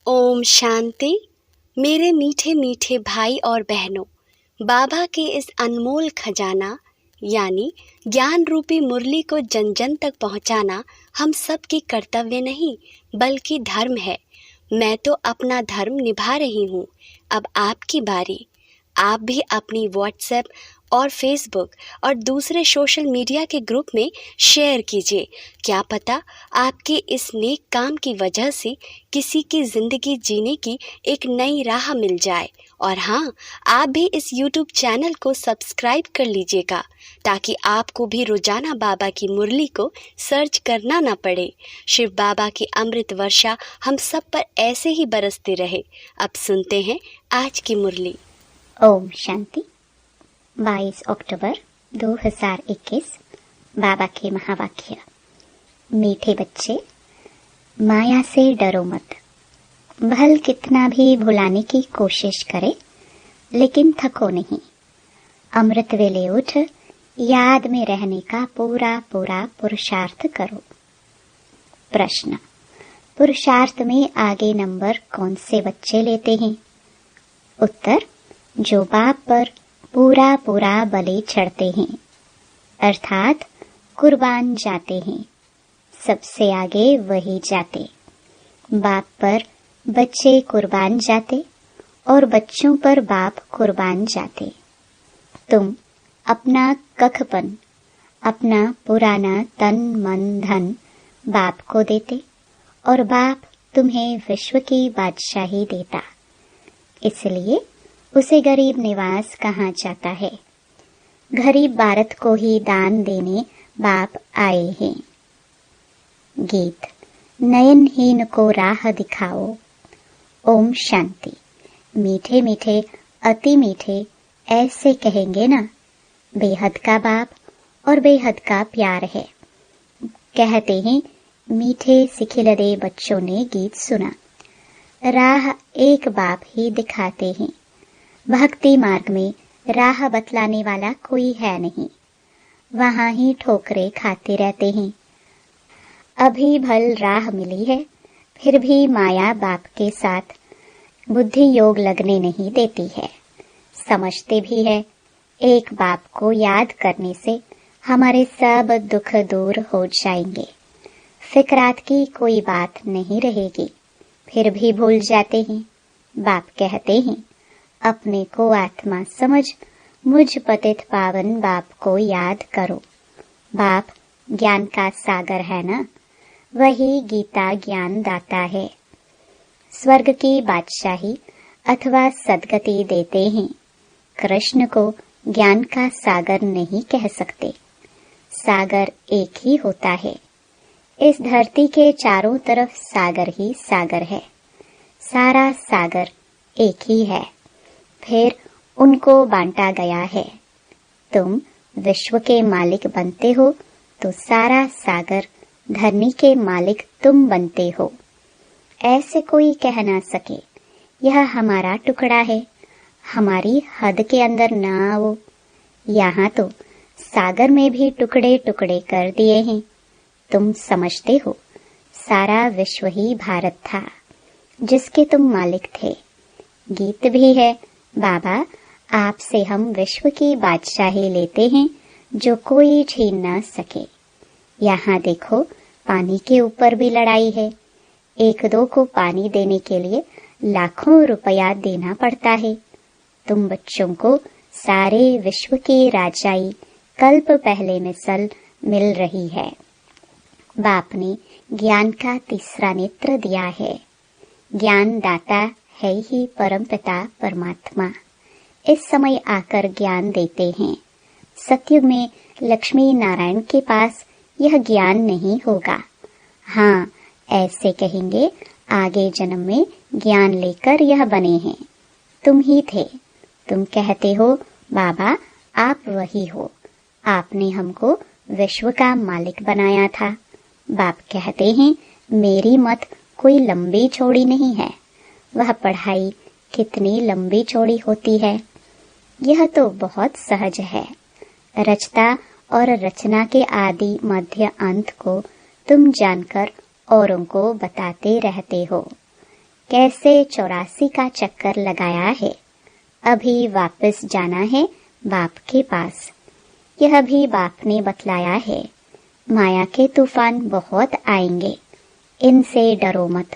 ओम शांति। मेरे मीठे मीठे भाई और बहनों, बाबा के इस अनमोल खजाना यानी ज्ञान रूपी मुरली को जन जन तक पहुंचाना हम सब की कर्तव्य नहीं बल्कि धर्म है। मैं तो अपना धर्म निभा रही हूँ। अब आपकी बारी। आप भी अपनी व्हाट्सएप और फेसबुक और दूसरे सोशल मीडिया के ग्रुप में शेयर कीजिए। क्या पता आपके इस नेक काम की वजह से किसी की ज़िंदगी जीने की एक नई राह मिल जाए। और हाँ, आप भी इस यूट्यूब चैनल को सब्सक्राइब कर लीजिएगा ताकि आपको भी रोजाना बाबा की मुरली को सर्च करना ना पड़े। शिव बाबा की अमृत वर्षा हम सब पर ऐसे ही बरसते रहे। अब सुनते हैं आज की मुरली। ओम शांति। 22 अक्टूबर 2021। बाबा के महावाक्य। मीठे बच्चे, माया से डरो मत। भल कितना भी भुलाने की कोशिश करे लेकिन थको नहीं। अमृत वेले उठ याद में रहने का पूरा पूरा पुरुषार्थ करो। प्रश्न, पुरुषार्थ में आगे नंबर कौन से बच्चे लेते हैं? उत्तर, जो बाप पर पूरा पूरा बलि चढ़ते हैं अर्थात कुर्बान जाते हैं। सबसे आगे वही जाते। बाप पर बच्चे कुर्बान जाते और बच्चों पर बाप कुर्बान जाते। तुम अपना कखपन, अपना पुराना तन मन धन बाप को देते और बाप तुम्हें विश्व की बादशाही देता। इसलिए उसे गरीब निवास कहा जाता है। गरीब भारत को ही दान देने बाप आए हैं। गीत। नयनहीन को राह दिखाओ। ओम शांति। मीठे मीठे अति मीठे ऐसे कहेंगे ना, बेहद का बाप और बेहद का प्यार है। कहते हैं मीठे सिखिलदे बच्चों ने गीत सुना। राह एक बाप ही दिखाते हैं। भक्ति मार्ग में राह बतलाने वाला कोई है नहीं। वहां ही ठोकरे खाते रहते हैं। अभी भल राह मिली है, फिर भी माया बाप के साथ बुद्धि योग लगने नहीं देती है। समझते भी है एक बाप को याद करने से हमारे सब दुख दूर हो जाएंगे, फिक्रात की कोई बात नहीं रहेगी। फिर भी भूल जाते हैं। बाप कहते हैं अपने को आत्मा समझ मुझ पतित पावन बाप को याद करो। बाप ज्ञान का सागर है ना, वही गीता ज्ञान दाता है। स्वर्ग की बादशाही अथवा सदगति देते हैं। कृष्ण को ज्ञान का सागर नहीं कह सकते। सागर एक ही होता है। इस धरती के चारों तरफ सागर ही सागर है। सारा सागर एक ही है, फिर उनको बांटा गया है। तुम विश्व के मालिक बनते हो तो सारा सागर धरनी के मालिक तुम बनते हो। ऐसे कोई कह ना सके यह हमारा टुकड़ा है, हमारी हद के अंदर ना आओ। यहाँ तो सागर में भी टुकड़े टुकड़े कर दिए हैं। तुम समझते हो सारा विश्व ही भारत था जिसके तुम मालिक थे। गीत भी है, बाबा आपसे हम विश्व की बादशाही लेते हैं जो कोई छीन ना सके। यहाँ देखो पानी के ऊपर भी लड़ाई है। एक दो को पानी देने के लिए लाखों रुपया देना पड़ता है। तुम बच्चों को सारे विश्व की राजाई कल्प पहले मिसल मिल रही है। बाप ने ज्ञान का तीसरा नेत्र दिया है। ज्ञान दाता है ही परमपिता परमात्मा। इस समय आकर ज्ञान देते हैं। सतयुग में लक्ष्मी नारायण के पास यह ज्ञान नहीं होगा। हाँ, ऐसे कहेंगे आगे जन्म में ज्ञान लेकर यह बने हैं। तुम ही थे। तुम कहते हो बाबा आप वही हो, आपने हमको विश्व का मालिक बनाया था। बाप कहते हैं मेरी मत कोई लंबी चौड़ी नहीं है। वह पढ़ाई कितनी लंबी चौड़ी होती है, यह तो बहुत सहज है। रचता और रचना के आदि मध्य अंत को तुम जानकर औरों को बताते रहते हो। कैसे 84 का चक्कर लगाया है। अभी वापस जाना है बाप के पास। यह भी बाप ने बतलाया है। माया के तूफान बहुत आएंगे, इनसे डरो मत।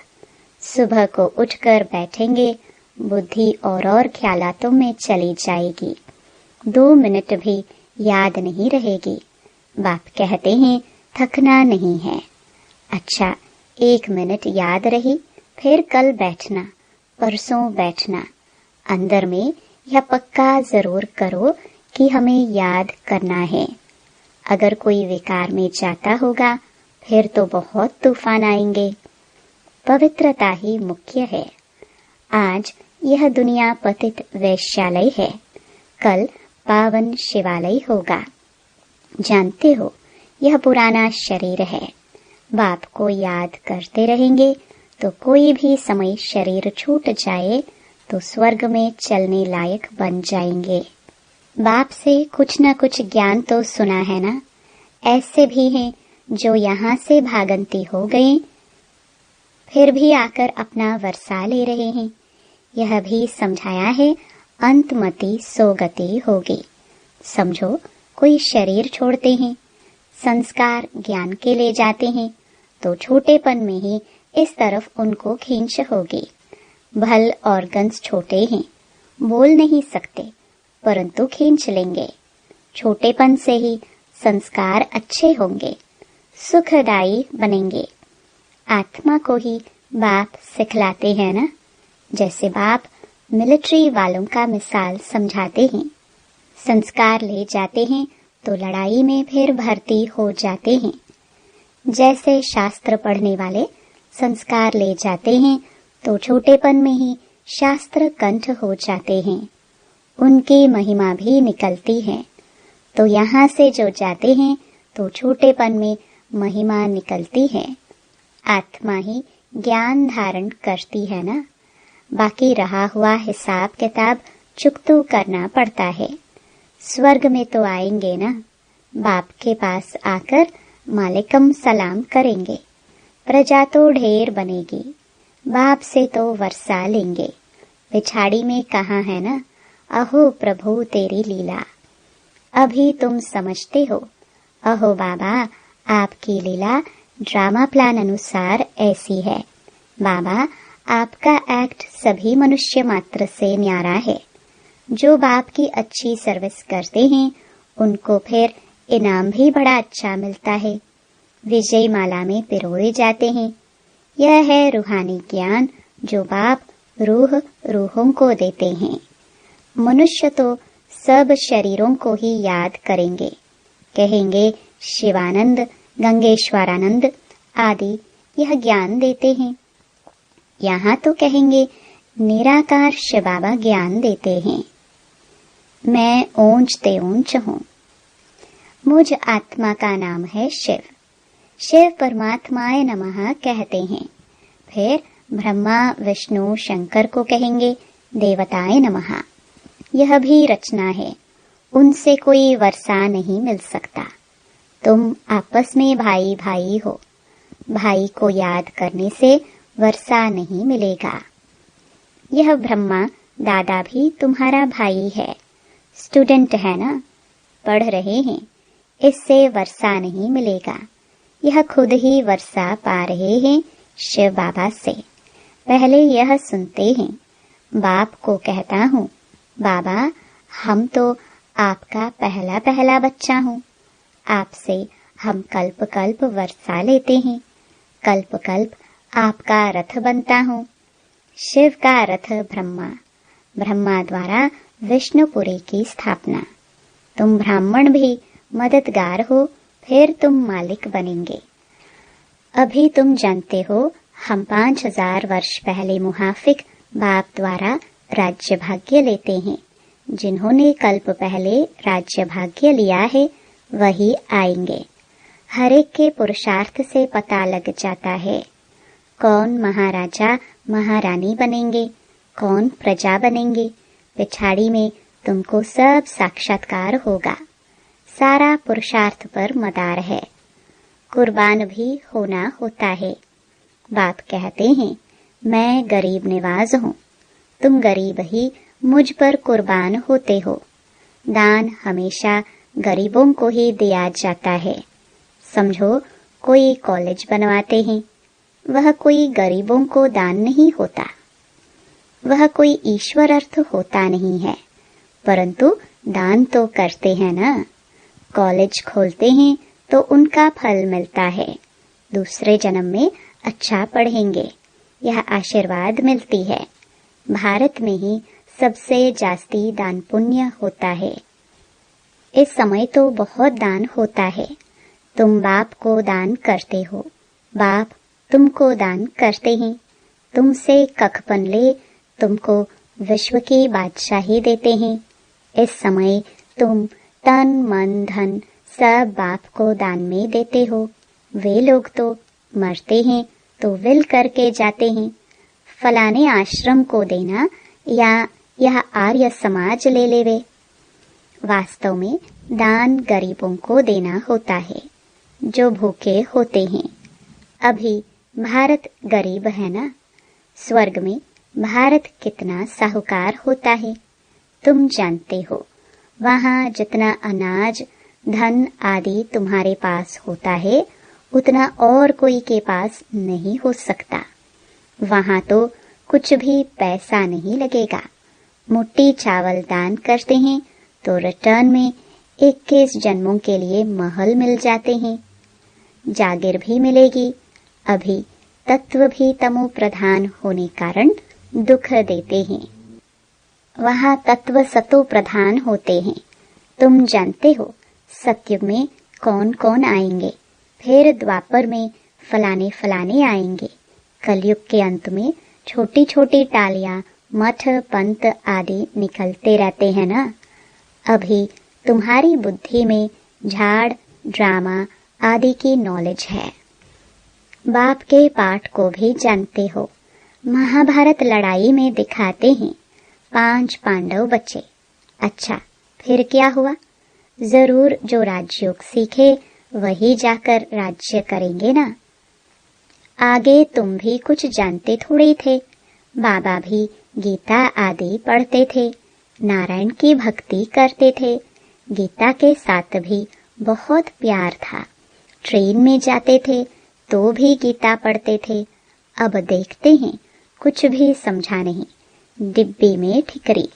सुबह को उठकर बैठेंगे, बुद्धि और ख्यालातों में चली जाएगी। 2 मिनट भी याद नहीं रहेगी। बाप कहते हैं थकना नहीं है। अच्छा, 1 मिनट याद रही, फिर कल बैठना, परसों बैठना। अंदर में यह पक्का जरूर करो कि हमें याद करना है। अगर कोई विकार में जाता होगा फिर तो बहुत तूफान आएंगे। पवित्रता ही मुख्य है। आज यह दुनिया पतित वैश्यालय है, कल पावन शिवालय होगा। जानते हो, यह पुराना शरीर है। बाप को याद करते रहेंगे तो कोई भी समय शरीर छूट जाए तो स्वर्ग में चलने लायक बन जाएंगे। बाप से कुछ न कुछ ज्ञान तो सुना है ना। ऐसे भी हैं जो यहाँ से भागंती हो गए, फिर भी आकर अपना वर्षा ले रहे हैं। यह भी समझाया है अंतमति सोगति होगी। समझो, कोई शरीर छोड़ते हैं, संस्कार ज्ञान के ले जाते हैं, तो छोटेपन में ही इस तरफ उनको खींच होगी। भल और गंज छोटे हैं, बोल नहीं सकते, परंतु खींच लेंगे। छोटेपन से ही संस्कार अच्छे होंगे, सुखदायी बनेंगे। आत्मा को ही बाप सिखलाते हैं ना। जैसे बाप मिलिट्री वालों का मिसाल समझाते हैं। संस्कार ले जाते हैं तो लड़ाई में फिर भर्ती हो जाते हैं। जैसे शास्त्र पढ़ने वाले संस्कार ले जाते हैं तो छोटेपन में ही शास्त्र कंठ हो जाते हैं, उनकी महिमा भी निकलती है। तो यहाँ से जो जाते हैं तो छोटेपन में महिमा निकलती है। आत्मा ही ज्ञान धारण करती है ना। बाकी रहा हुआ हिसाब किताब चुकतू करना पड़ता है। स्वर्ग में तो आएंगे ना, बाप के पास आकर मालिकम सलाम करेंगे। प्रजा तो ढेर बनेगी, बाप से तो वर्षा लेंगे। पिछाड़ी में कहा है ना, अहो प्रभु तेरी लीला। अभी तुम समझते हो, अहो बाबा आपकी लीला ड्रामा प्लान अनुसार ऐसी है। बाबा आपका एक्ट सभी मनुष्य मात्र से न्यारा है। जो बाप की अच्छी सर्विस करते हैं उनको फिर इनाम भी बड़ा अच्छा मिलता है, विजय माला में पिरोए जाते हैं। यह है रूहानी ज्ञान जो बाप रूहों को देते हैं। मनुष्य तो सब शरीरों को ही याद करेंगे, कहेंगे शिवानंद, गंगेश्वरानंद आदि यह ज्ञान देते हैं। यहाँ तो कहेंगे निराकार शिव बाबा ज्ञान देते हैं। मैं ऊंचते ऊंच हूँ। मुझ आत्मा का नाम है शिव। शिव परमात्माए नमः कहते हैं। फिर ब्रह्मा विष्णु शंकर को कहेंगे देवताए नमः। यह भी रचना है, उनसे कोई वर्षा नहीं मिल सकता। तुम आपस में भाई भाई हो, भाई को याद करने से वर्षा नहीं मिलेगा। यह ब्रह्मा दादा भी तुम्हारा भाई है, स्टूडेंट है ना, पढ़ रहे हैं, इससे वर्षा नहीं मिलेगा। यह खुद ही वर्षा पा रहे हैं शिव बाबा से। पहले यह सुनते हैं। बाप को कहता हूँ, बाबा हम तो आपका पहला पहला बच्चा हूँ। आपसे हम कल्प कल्प वर्षा लेते हैं। कल्प कल्प आपका रथ बनता हूँ। शिव का रथ ब्रह्मा, ब्रह्मा द्वारा विष्णुपुरी की स्थापना। तुम ब्राह्मण भी मददगार हो, फिर तुम मालिक बनेंगे। अभी तुम जानते हो, हम 5000 वर्ष पहले मुहाफिक बाप द्वारा राज्य भाग्य लेते हैं। जिन्होंने कल्प पहले राज्य भाग्य लिया है वही आएंगे। हर एक के पुरुषार्थ से पता लग जाता है कौन महाराजा महारानी बनेंगे, कौन प्रजा बनेंगे। पिछाड़ी में तुमको सब साक्षात्कार होगा। सारा पुरुषार्थ पर मदार है। कुर्बान भी होना होता है। बाप कहते हैं मैं गरीब निवाज हूँ, तुम गरीब ही मुझ पर कुर्बान होते हो। दान हमेशा गरीबों को ही दिया जाता है। समझो, कोई कॉलेज बनवाते हैं, वह कोई गरीबों को दान नहीं होता, वह कोई ईश्वर अर्थ होता नहीं है, परंतु दान तो करते हैं ना। कॉलेज खोलते हैं तो उनका फल मिलता है, दूसरे जन्म में अच्छा पढ़ेंगे, यह आशीर्वाद मिलती है। भारत में ही सबसे जास्ती दान पुण्य होता है। इस समय तो बहुत दान होता है। तुम बाप को दान करते हो, बाप तुमको दान करते हैं। तुमसे कखपन ले तुमको विश्व की बादशाही देते हैं। इस समय तुम तन मन धन सब बाप को दान में देते हो। वे लोग तो मरते हैं तो विल करके जाते हैं, फलाने आश्रम को देना या यह आर्य समाज ले लेवे। वास्तव में दान गरीबों को देना होता है जो भूखे होते हैं। अभी भारत गरीब है ना, स्वर्ग में भारत कितना साहूकार होता है तुम जानते हो। वहाँ जितना अनाज धन आदि तुम्हारे पास होता है उतना और कोई के पास नहीं हो सकता। वहाँ तो कुछ भी पैसा नहीं लगेगा। मुट्ठी चावल दान करते हैं तो रिटर्न में 21 जन्मों के लिए महल मिल जाते हैं, जागीर भी मिलेगी। अभी तत्व भी तमो प्रधान होने कारण दुख देते हैं, वहाँ तत्व सतो प्रधान होते हैं। तुम जानते हो सतयुग में कौन कौन आएंगे, फिर द्वापर में फलाने फलाने आएंगे। कलयुग के अंत में छोटी छोटी टालियां मठ पंत आदि निकलते रहते हैं ना। अभी तुम्हारी बुद्धि में झाड़ ड्रामा आदि की नॉलेज है, बाप के पाठ को भी जानते हो। महाभारत लड़ाई में दिखाते हैं 5 पांडव बचे। अच्छा, फिर क्या हुआ? जरूर जो राजयोग सीखे वही जाकर राज्य करेंगे ना। आगे तुम भी कुछ जानते थोड़े थे। बाबा भी गीता आदि पढ़ते थे, नारायण की भक्ति करते थे, गीता के साथ भी बहुत प्यार था। ट्रेन में जाते थे तो भी गीता पढ़ते थे। अब देखते हैं कुछ भी समझा नहीं, डिब्बी में ठिकरी।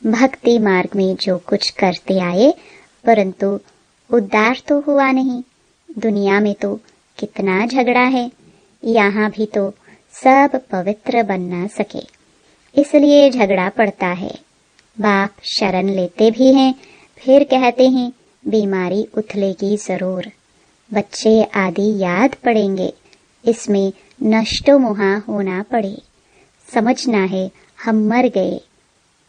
भक्ति मार्ग में जो कुछ करते आए परंतु उद्धार तो हुआ नहीं। दुनिया में तो कितना झगड़ा है, यहाँ भी तो सब पवित्र बन ना सके, इसलिए झगड़ा पड़ता है। बाप शरण लेते भी हैं, फिर कहते हैं बीमारी उथलेगी जरूर, बच्चे आदि याद पड़ेंगे, इसमें नष्टो मुहा होना पड़े। समझना है हम मर गए,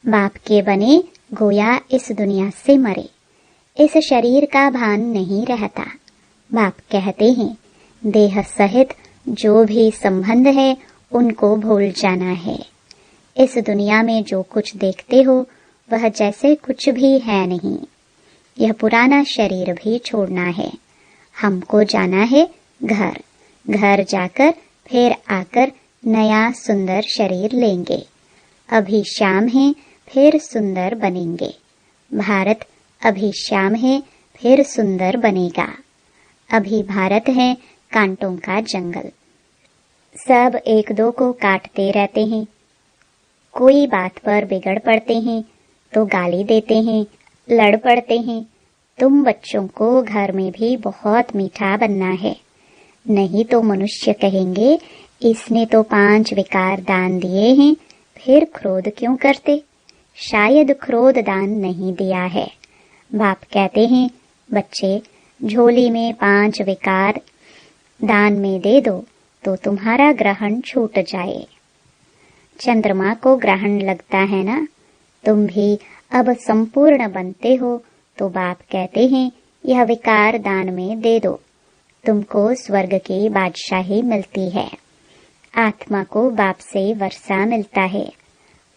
बाप के बने गोया इस दुनिया से मरे। इस शरीर का भान नहीं रहता। बाप कहते हैं देह सहित जो भी संबंध है उनको भूल जाना है। इस दुनिया में जो कुछ देखते हो वह जैसे कुछ भी है नहीं। यह पुराना शरीर भी छोड़ना है। हमको जाना है घर, घर जाकर फिर आकर नया सुंदर शरीर लेंगे। अभी शाम है फिर सुंदर बनेंगे। भारत अभी शाम है फिर सुंदर बनेगा। अभी भारत है कांटों का जंगल, सब एक दो को काटते रहते हैं। कोई बात पर बिगड़ पड़ते हैं तो गाली देते हैं, लड़ पड़ते हैं। तुम बच्चों को घर में भी बहुत मीठा बनना है, नहीं तो मनुष्य कहेंगे इसने तो 5 विकार दान दिए हैं, फिर क्रोध क्यों करते? शायद क्रोध दान नहीं दिया है। बाप कहते हैं बच्चे झोली में 5 विकार दान में दे दो तो तुम्हारा ग्रहण छूट जाए। चंद्रमा को ग्रहण लगता है ना, तुम भी अब संपूर्ण बनते हो तो बाप कहते हैं यह विकार दान में दे दो, तुमको स्वर्ग की बादशाही मिलती है। आत्मा को बाप से वर्षा मिलता है।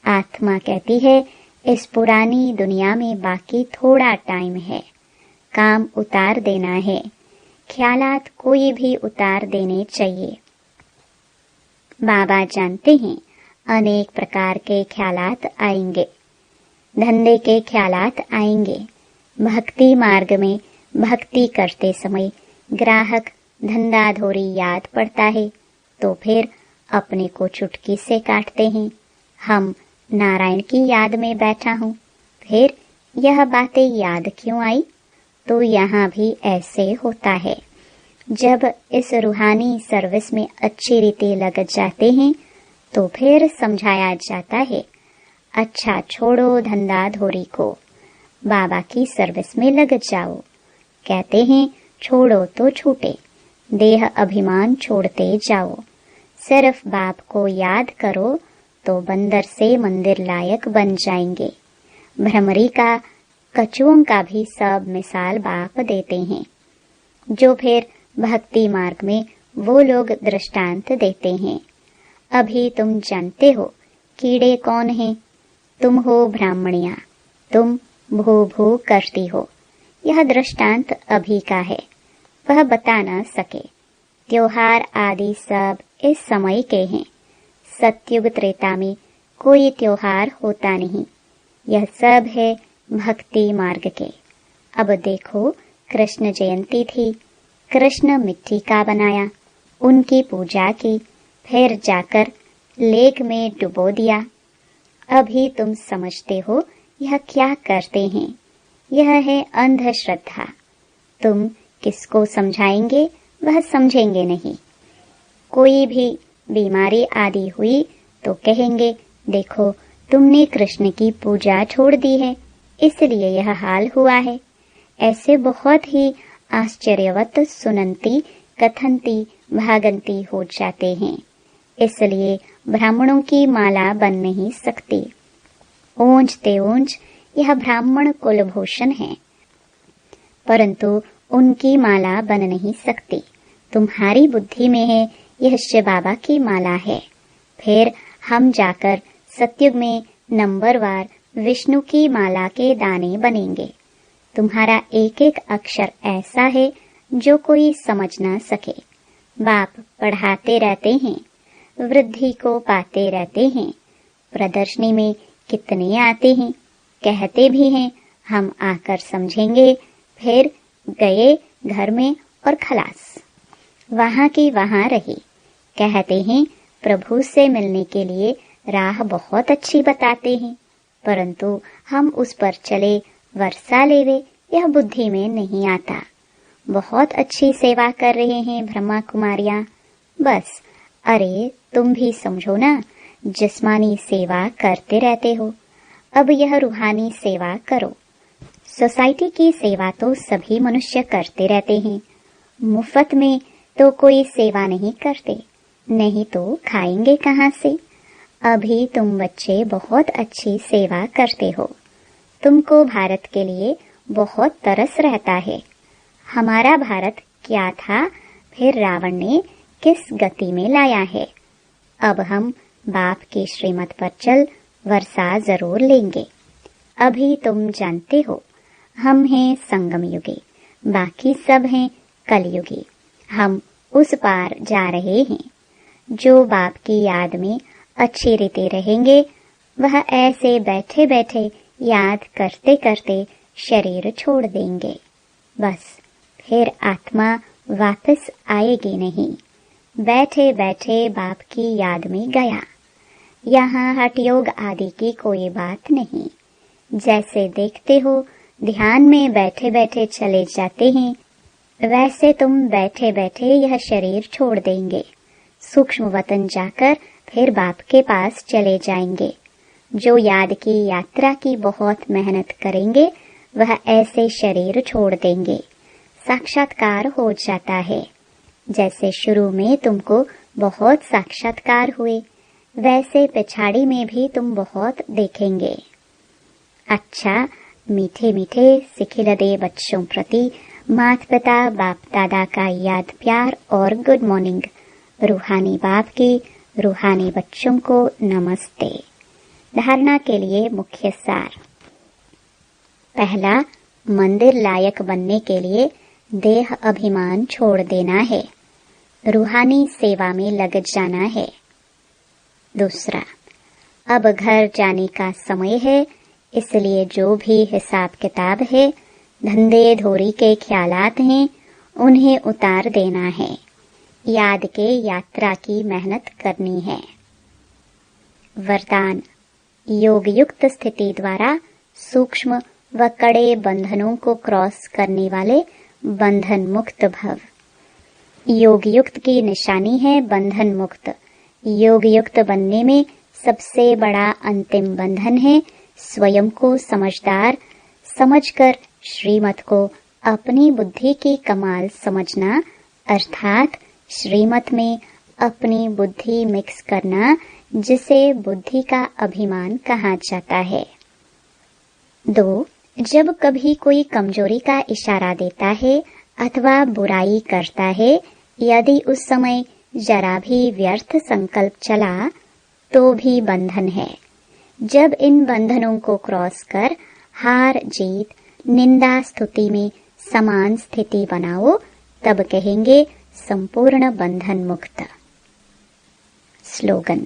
आत्मा कहती है इस पुरानी दुनिया में बाकी थोड़ा टाइम है, काम उतार देना है। ख्यालात कोई भी उतार देने चाहिए। बाबा जानते हैं अनेक प्रकार के ख्यालात आएंगे, धंधे के ख्यालात आएंगे। भक्ति मार्ग में भक्ति करते समय ग्राहक धंधाधोरी याद पड़ता है तो फिर अपने को चुटकी से काटते हैं। हम नारायण की याद में बैठा हूँ, फिर यह बातें याद क्यों आई? तो यहाँ भी ऐसे होता है। जब इस रूहानी सर्विस में अच्छी रीति लग जाते हैं तो फिर समझाया जाता है, अच्छा छोड़ो धंधाधोरी को, बाबा की सर्विस में लग जाओ। कहते हैं छोड़ो तो छूटे, देह अभिमान छोड़ते जाओ, सिर्फ बाप को याद करो तो बंदर से मंदिर लायक बन जाएंगे। भ्रमरी का, कछुओं का भी सब मिसाल बाप देते हैं, जो फिर भक्ति मार्ग में वो लोग दृष्टांत देते हैं। अभी तुम जानते हो कीड़े कौन हैं? तुम हो ब्राह्मणिया, तुम भू भू करती हो। यह दृष्टांत अभी का है, वह बता न सके। त्योहार आदि सब इस समय के हैं। सतयुग त्रेता में कोई त्योहार होता नहीं, यह सब है भक्ति मार्ग के। अब देखो कृष्ण जयंती थी, कृष्ण मिट्टी का बनाया, उनकी पूजा की, फिर जाकर लेक में डुबो दिया। अभी तुम समझते हो यह क्या करते हैं? यह है अंधश्रद्धा। तुम किसको समझाएंगे? वह समझेंगे नहीं। कोई भी बीमारी आदि हुई तो कहेंगे, देखो तुमने कृष्ण की पूजा छोड़ दी है, इसलिए यह हाल हुआ है। ऐसे बहुत ही आश्चर्यवत सुनंती, कथनती, भागंती हो जाते हैं। इसलिए ब्राह्मणों की माला बन नहीं सकती। ऊंच ते ऊंच यह ब्राह्मण कुलभूषण है, परंतु उनकी माला बन नहीं सकती। तुम्हारी बुद्धि में है यह शिव बाबा की माला है। फिर हम जाकर सतयुग में नंबरवार विष्णु की माला के दाने बनेंगे। तुम्हारा एक एक अक्षर ऐसा है जो कोई समझ ना सके। बाप पढ़ाते रहते हैं, वृद्धि को पाते रहते हैं। प्रदर्शनी में कितने आते हैं, कहते भी हैं हम आकर समझेंगे, फिर गए घर में और खलास, वहां की वहां रही। कहते हैं प्रभु से मिलने के लिए राह बहुत अच्छी बताते हैं, परंतु हम उस पर चले वर्षा लेवे यह बुद्धि में नहीं आता। बहुत अच्छी सेवा कर रहे हैं ब्रह्मा कुमारियां, बस अरे तुम भी समझो ना, जिस्मानी सेवा करते रहते हो, अब यह रूहानी सेवा करो। सोसाइटी की सेवा तो सभी मनुष्य करते रहते हैं, मुफ्त में तो कोई सेवा नहीं करते, नहीं तो खाएंगे कहाँ से? अभी तुम बच्चे बहुत अच्छी सेवा करते हो, तुमको भारत के लिए बहुत तरस रहता है। हमारा भारत क्या था, फिर रावण ने किस गति में लाया है। अब हम बाप की श्रीमत पर चल वर्षा जरूर लेंगे। अभी तुम जानते हो हम हैं संगम युगी, बाकी सब हैं कलयुगी। हम उस पार जा रहे हैं। जो बाप की याद में अच्छी रीति रहेंगे, वह ऐसे बैठे बैठे याद करते करते शरीर छोड़ देंगे। बस फिर आत्मा वापस आएगी नहीं। बैठे बैठे बाप की याद में गया। यहाँ हठ योग आदि की कोई बात नहीं। जैसे देखते हो ध्यान में बैठे बैठे चले जाते हैं, वैसे तुम बैठे बैठे यह शरीर छोड़ देंगे। सूक्ष्म वतन जाकर फिर बाप के पास चले जाएंगे। जो याद की यात्रा की बहुत मेहनत करेंगे, वह ऐसे शरीर छोड़ देंगे। साक्षात्कार हो जाता है। जैसे शुरू में तुमको बहुत साक्षात्कार हुए, वैसे पिछाड़ी में भी तुम बहुत देखेंगे। अच्छा, मीठे मीठे सिखिलदे बच्चों प्रति माता पिता बाप दादा का याद प्यार और गुड मॉर्निंग। रूहानी बाप की रूहानी बच्चों को नमस्ते। धारणा के लिए मुख्य सार। पहला, मंदिर लायक बनने के लिए देह अभिमान छोड़ देना है, रूहानी सेवा में लग जाना है। दूसरा, अब घर जाने का समय है, इसलिए जो भी हिसाब किताब है, धंधे धोरी के ख्यालात हैं, उन्हें उतार देना है। याद के यात्रा की मेहनत करनी है। वरदान, योग युक्त स्थिति द्वारा सूक्ष्म व कड़े बंधनों को क्रॉस करने वाले बंधन मुक्त भव। योग युक्त की निशानी है बंधन मुक्त। योग युक्त बनने में सबसे बड़ा अंतिम बंधन है स्वयं को समझदार समझकर श्रीमत को अपनी बुद्धि की कमाल समझना, अर्थात श्रीमत में अपनी बुद्धि मिक्स करना, जिसे बुद्धि का अभिमान कहा जाता है। 2. जब कभी कोई कमजोरी का इशारा देता है अथवा बुराई करता है, यदि उस समय जरा भी व्यर्थ संकल्प चला तो भी बंधन है। जब इन बंधनों को क्रॉस कर हार जीत निंदा स्तुति में समान स्थिति बनाओ, तब कहेंगे संपूर्ण बंधन मुक्त। स्लोगन,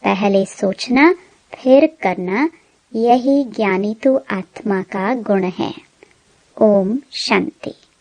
पहले सोचना फिर करना, यही ज्ञानी तो आत्मा का गुण है। ओम शांति।